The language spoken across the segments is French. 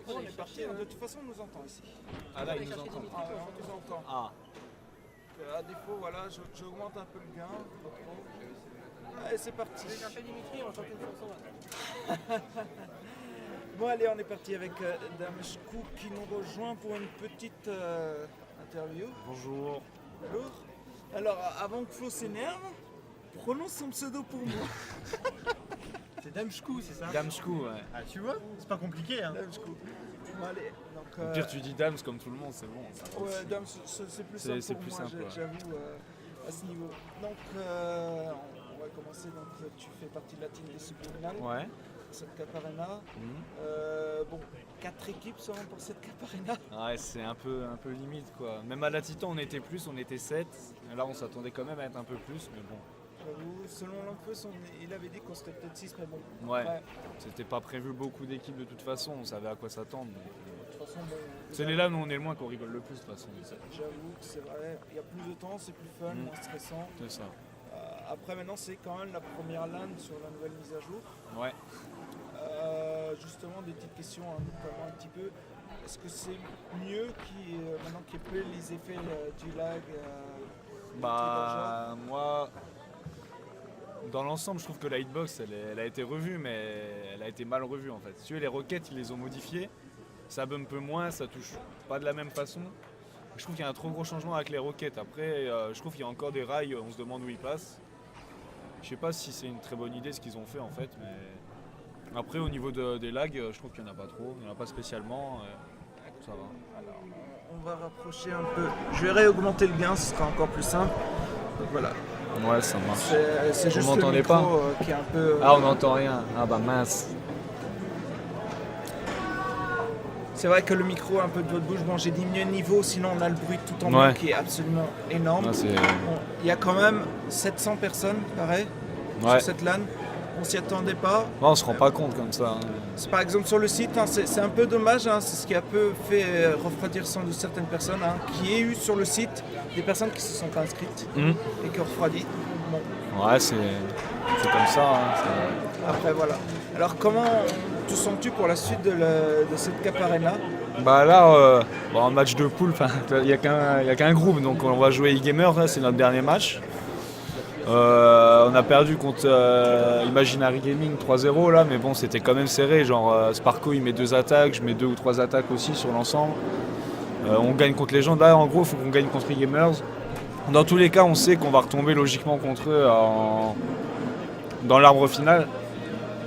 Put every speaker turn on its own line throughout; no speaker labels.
On est parti, de toute façon on nous entend ici.
Ah là, il nous entend.
Ah, ouais, on nous entend.
Ah,
À défaut, voilà, j'augmente un peu le gain. Allez, c'est parti.
J'ai cherché Dimitri, on va chanter une chanson.
Bon, allez, on est parti avec Dame Shkou qui nous rejoint pour une petite interview.
bonjour.
Bonjour. Alors, avant que Flo s'énerve, prononce son pseudo pour moi.
C'est Dame Shkou, c'est ça?
Damskou, ouais.
Ah, tu vois? C'est pas compliqué, hein.
Dame Shkou. Bon, allez, donc.
Au pire, tu dis Dams comme tout le monde, c'est bon. Ça.
Ouais, Dame, c'est plus simple
C'est
pour
plus
moi,
simple, ouais.
j'avoue, à ce niveau. Donc, on va commencer. Donc, tu fais partie de la team des subliminales,
Ouais.
cette Cap Arena.
Mhm.
Bon, 4 équipes seulement pour cette Cap Arena.
Ouais, c'est un peu limite quoi. Même à la Titan, on était plus, on était 7. Là, on s'attendait quand même à être un peu plus, mais bon.
J'avoue, selon l'Infos, il avait dit qu'on serait peut-être 6, mais bon.
Ouais. C'était pas prévu beaucoup d'équipes de toute façon, on savait à quoi s'attendre.
De toute façon, bon,
C'est les là où on est le moins qu'on rigole le plus de toute façon.
j'avoue que c'est vrai, il y a plus de temps, c'est plus fun, moins stressant.
C'est ça.
Après, maintenant, c'est quand même la première LAN sur la nouvelle mise à jour.
Ouais.
Justement, des petites questions, hein, notamment un petit peu. Est-ce que c'est mieux maintenant qu'il n'y ait plus les effets du lag
Bah, moi, dans l'ensemble, je trouve que la hitbox, elle a été revue, mais elle a été mal revue en fait. Si tu veux, les roquettes, ils les ont modifiées. Ça bump un peu moins, ça touche pas de la même façon. Je trouve qu'il y a un trop gros changement avec les roquettes. Après, je trouve qu'il y a encore des rails, on se demande où ils passent. Je sais pas si c'est une très bonne idée ce qu'ils ont fait en fait, mais après au niveau des lags, je trouve qu'il n'y en a pas trop, il n'y en a pas spécialement. Ça va.
Alors, on va rapprocher un peu. Je vais réaugmenter le gain, ce sera encore plus simple. Donc voilà.
Ouais, ça marche.
C'est juste le
m'entendait
micro
pas
qui est un peu.
Ah, on n'entend rien. Ah bah mince.
C'est vrai que le micro est un peu de votre bouche. Bon, j'ai diminué le niveau, sinon on a le bruit tout en bas
Ouais.
qui est absolument énorme.
Ouais, c'est-
Bon, il y a quand même 700 personnes, pareil,
Ouais.
sur cette LAN. On s'y attendait pas.
Ouais, on se rend pas compte comme ça. Hein.
C'est par exemple sur le site, hein, c'est un peu dommage, hein, c'est ce qui a un peu fait refroidir sans doute certaines personnes, hein, qui ait eu sur le site des personnes qui se sont pas inscrites
Mhm.
et qui ont refroidi. Bon,
Ouais, c'est comme ça. Hein, c'est-
après voilà. Alors comment te sens-tu pour la suite de cette Cap Arena?
Bah là, en match de poule, il n'y a qu'un groupe, donc on va jouer e-gamer, là, c'est notre dernier match. On a perdu contre Imaginary Gaming 3-0 là, mais bon, c'était quand même serré. Genre Sparko il met 2 attaques, je mets 2 ou 3 attaques aussi sur l'ensemble. On gagne contre les gens. Là, en gros, il faut qu'on gagne contre e-gamers. Dans tous les cas, on sait qu'on va retomber logiquement contre eux dans l'arbre final.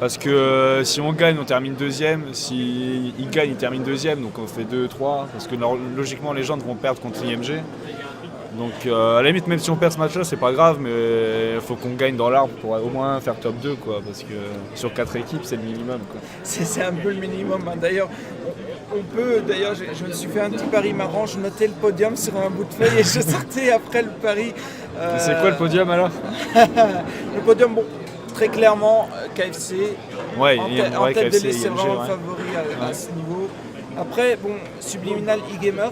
Parce que si on gagne, on termine deuxième. Si ils gagnent, ils terminent deuxième. Donc on fait 2-3. Parce que logiquement, les gens vont perdre contre IMG. Donc à la limite, même si on perd ce match-là, c'est pas grave. Mais il faut qu'on gagne dans l'arbre pour au moins faire top 2. Quoi, parce que sur 4 équipes, c'est le minimum. Quoi.
C'est un peu le minimum. Hein. D'ailleurs, je me suis fait un petit pari marrant. Je notais le podium sur un bout de feuille et je sortais après le pari.
Et c'est quoi le podium alors?
Le podium, bon, très clairement, KFC.
Ouais,
En tête
KFC,
de liste, c'est
IMG,
vraiment
ouais.
favori à
Ouais.
ce niveau. Après, bon, Subliminal e-Gamers,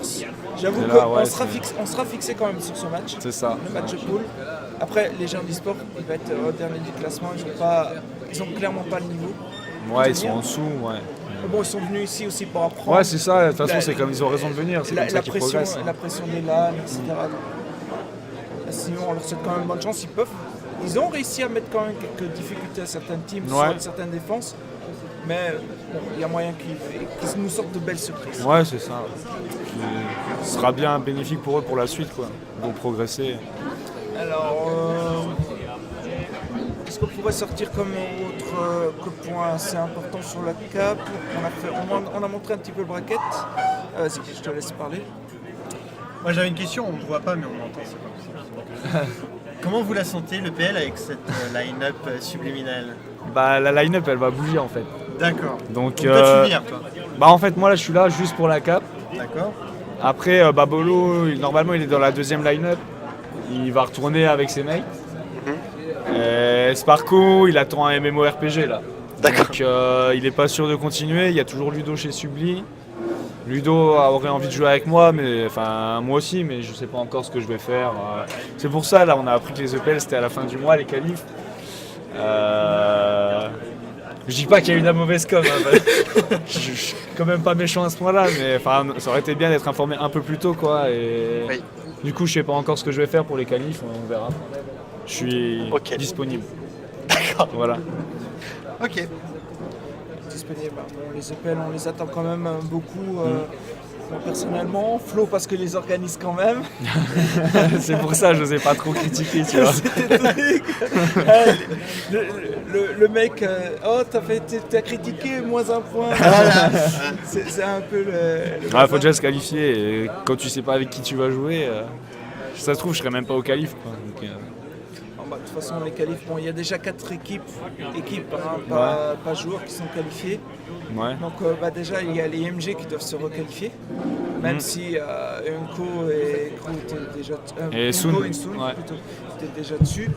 j'avoue
C'est
qu'on
là, ouais,
sera fixé quand même sur ce match.
C'est ça.
Le match de poule. Après, les gens d'e-sport, ils vont être au dernier du classement. Ils ont clairement pas le niveau.
Ouais, ils sont en dessous. Ouais.
Mais bon, ils sont venus ici aussi pour apprendre.
Ouais, c'est ça. De toute façon,
La-
c'est comme ils ont raison de venir. C'est comme ça
la
qu'ils
pression,
progressent. Hein.
la pression des LAN, etc. Sinon, on leur souhaite quand même bonne chance. Ils ont réussi à mettre quand même quelques difficultés à certaines teams,
Ouais.
sur certaines défenses. Mais bon, il y a moyen qu'ils nous sortent de belles surprises.
Ouais, c'est ça. Ce sera bien bénéfique pour eux pour la suite, quoi. Ils vont progresser.
Alors, qu'est-ce qu'on pourrait sortir comme autre point assez important sur la cap? On a montré un petit peu le bracket. Vas-y, je te laisse parler.
Moi j'avais une question, on ne voit pas mais on entend, c'est pas possible. Comment vous la sentez le PL avec cette line-up subliminale?
Bah, la line-up, elle va bouger en fait.
D'accord.
Donc,
toi tu vires toi.
bah, en fait, moi là, je suis là juste pour la cap.
D'accord.
Après, Babolo, normalement, il est dans la deuxième line-up. Il va retourner avec ses mates. Sparko, il attend un MMORPG là.
D'accord.
Donc, il n'est pas sûr de continuer. Il y a toujours Ludo chez Subli. Ludo aurait envie de jouer avec moi, mais enfin moi aussi, mais je sais pas encore ce que je vais faire. C'est pour ça là, on a appris que les EPL c'était à la fin du mois, les qualifs. Je dis pas qu'il y a eu de la mauvaise com, hein, je suis quand même pas méchant à ce point-là, mais enfin, ça aurait été bien d'être informé un peu plus tôt, quoi. Et
Oui.
du coup, je sais pas encore ce que je vais faire pour les qualifs, on verra. Je suis
Ok.
disponible.
D'accord.
Voilà.
Ok.
Disponible. Bon, les EPL, on les attend quand même beaucoup. Moi, personnellement, Flo parce que les organise quand même.
C'est pour ça que je n'osais pas trop critiquer, tu vois.
C'était truc. Le mec, oh t'as critiqué, moins un point. C'est un peu le
Il faut déjà se qualifier. Et quand tu sais pas avec qui tu vas jouer, ça se trouve, je serais même pas au qualif, quoi. Donc,
Bon, bah, de toute façon, les qualifs, bon, il y a déjà 4 équipes hein, pas joueurs qui sont qualifiés.
ouais.
Donc bah, déjà, il y a les MG qui doivent se requalifier. Même si Unko et Crew étaient déjà
Et
Unko
Soon,
et Soon,
ouais.
plutôt, étaient déjà dessus.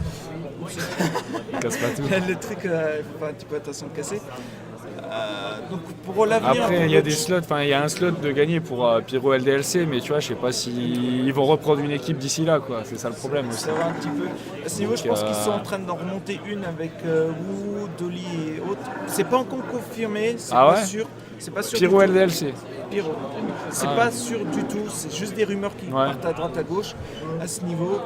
Casse pas tout.
Le truc, il faut faire un petit peu attention de casser. Donc pour l'avenir.
Après, il y a des slots, enfin, il y a un slot de gagner pour Pyro LDLC, mais tu vois, je sais pas s'ils vont reprendre une équipe d'ici là, quoi. C'est ça le problème aussi.
Ça va un petit peu. À ce niveau, je pense
Donc,
qu'ils sont en train d'en remonter une avec Wu, Dolly et autres. C'est pas encore confirmé, c'est
Ah
pas
ouais
sûr. C'est pas sûr.
Pyro
du tout.
LDLC.
Pyro. C'est pas sûr du tout. C'est juste des rumeurs qui
Ouais.
partent à droite à gauche à ce niveau.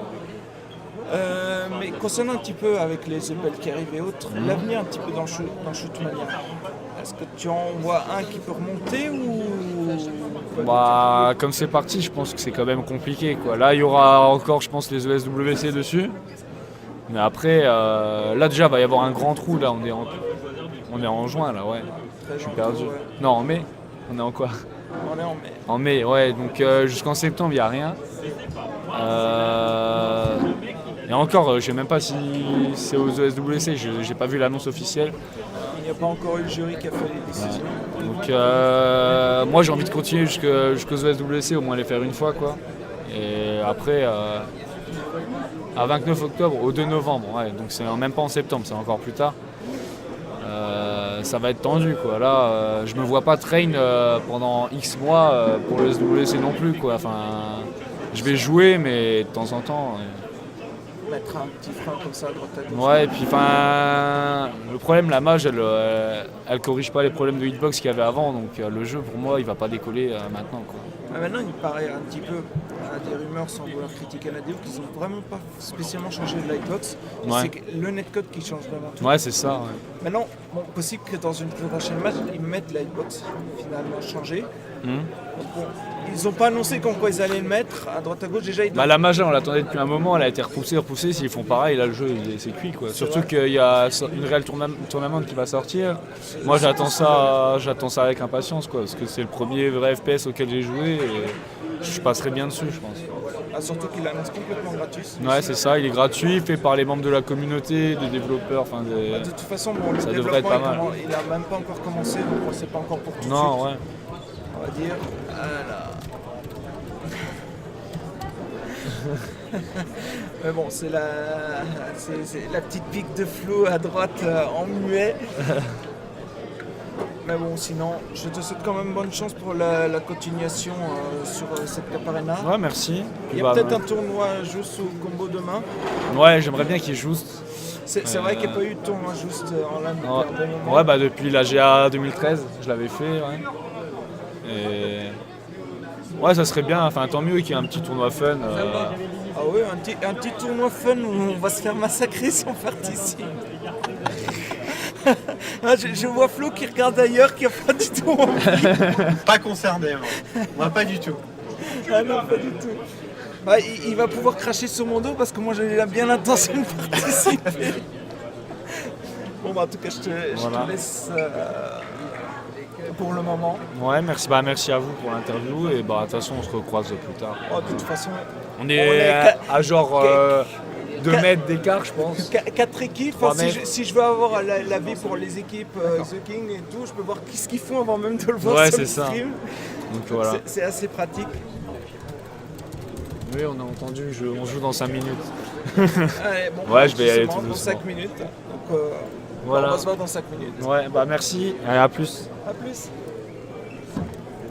Mais concernant un petit peu avec les EPL qui arrivent et autres, l'avenir un petit peu dans Shootmania. Est-ce que tu en vois un qui peut remonter ou
Bah, comme c'est parti, je pense que c'est quand même compliqué, quoi. Là, il y aura encore, je pense, les ESWC dessus. Mais après, là déjà, il va y avoir un grand trou. Là, on est en juin, là, ouais. Je suis perdu.
Ouais.
Non, en mai. On est en quoi?
On est en mai.
En mai, ouais. Donc jusqu'en septembre, il n'y a rien. Et encore, je sais même pas si c'est aux ESWC. J'ai pas vu l'annonce officielle.
Il n'y a pas encore eu le jury qui a fait les décisions.
Donc moi, j'ai envie de continuer jusqu'aux ESWC, au moins les faire une fois, quoi. Et après, à 29 octobre, au 2 novembre, ouais. Donc c'est même pas en septembre, c'est encore plus tard. Ça va être tendu, quoi. Là, je me vois pas train pendant X mois pour le SWC non plus, quoi. Enfin, je vais jouer, mais de temps en temps.
Mettre un petit frein comme ça à droite à gauche.
Ouais, et puis enfin, le problème, la mage, elle corrige pas les problèmes de hitbox qu'il y avait avant, donc le jeu pour moi, il va pas décoller maintenant, quoi.
Maintenant, il paraît un petit peu à des rumeurs sans vouloir critiquer la déo qu'ils ont vraiment pas spécialement changé de lightbox.
Ouais.
C'est le netcode qui change vraiment tout.
Ouais, c'est ça. Ouais.
Maintenant, bon, possible que dans une prochaine match, ils mettent la lightbox finalement changé.
Mhm.
Donc, bon, ils n'ont pas annoncé comme quoi ils allaient le mettre à droite à gauche. Déjà, ils
Bah, la mage, on l'attendait depuis un moment, elle a été repoussée. S'ils font pareil, là le jeu c'est cuit, quoi. Surtout
vrai.
qu'il y a une réelle tournament qui va sortir. Moi j'attends ça avec impatience, quoi, parce que c'est le premier vrai FPS auquel j'ai joué et je passerai bien dessus, je pense.
Ah, surtout qu'il annonce complètement gratuit.
Ouais, c'est ça, il est gratuit, fait par les membres de la communauté, des développeurs, enfin
De toute façon, bon, le
Ça devrait être
développement,
pas mal.
il n'a même pas encore commencé, donc c'est pas encore pour tout de
Non,
suite.
ouais.
On va dire. Voilà. Mais bon, c'est la petite pique de Flo à droite en muet. Mais bon, sinon, je te souhaite quand même bonne chance pour la continuation sur cette Cap Arena.
Ouais, merci.
Il y a
Bah,
peut-être un tournoi juste au combo demain.
Ouais, j'aimerais bien qu'il joue.
C'est vrai qu'il n'y a pas eu de tournoi juste en LAN depuis
Ouais,
un bon moment.
ouais, bah depuis la GA 2013, je l'avais fait, ouais. Et ouais, ça serait bien, enfin tant mieux qu'il y ait un petit tournoi fun.
Ah oui, un petit tournoi fun où on va se faire massacrer si on participe. Ah, je vois Flo qui regarde ailleurs, qui a pas du tout envie.
Pas concerné, moi pas du tout.
Ah non, pas du tout. Bah, il va pouvoir cracher sur mon dos parce que moi j'ai bien l'intention de participer. Bon bah en tout cas je
Voilà.
te laisse pour le moment.
Ouais, merci à vous pour l'interview et bah de toute façon on se recroise plus tard.
Oh, de toute façon,
On
On
est
est
à genre 2 mètres d'écart, je pense.
4 équipes.
3
Enfin,
mètres.
si je veux avoir l'avis pour les équipes The King et tout, je peux voir ce qu'ils font avant même de le voir
Ouais,
sur le
c'est ça.
stream.
Donc voilà.
C'est assez pratique.
Oui, on a entendu, on joue dans 5 minutes.
Allez, bon,
Ouais, je vais y aller
justement,
tout
dans
doucement.
5 minutes. Donc,
Voilà.
on va se voir dans 5 minutes.
Ouais, bah merci et à plus.
A plus.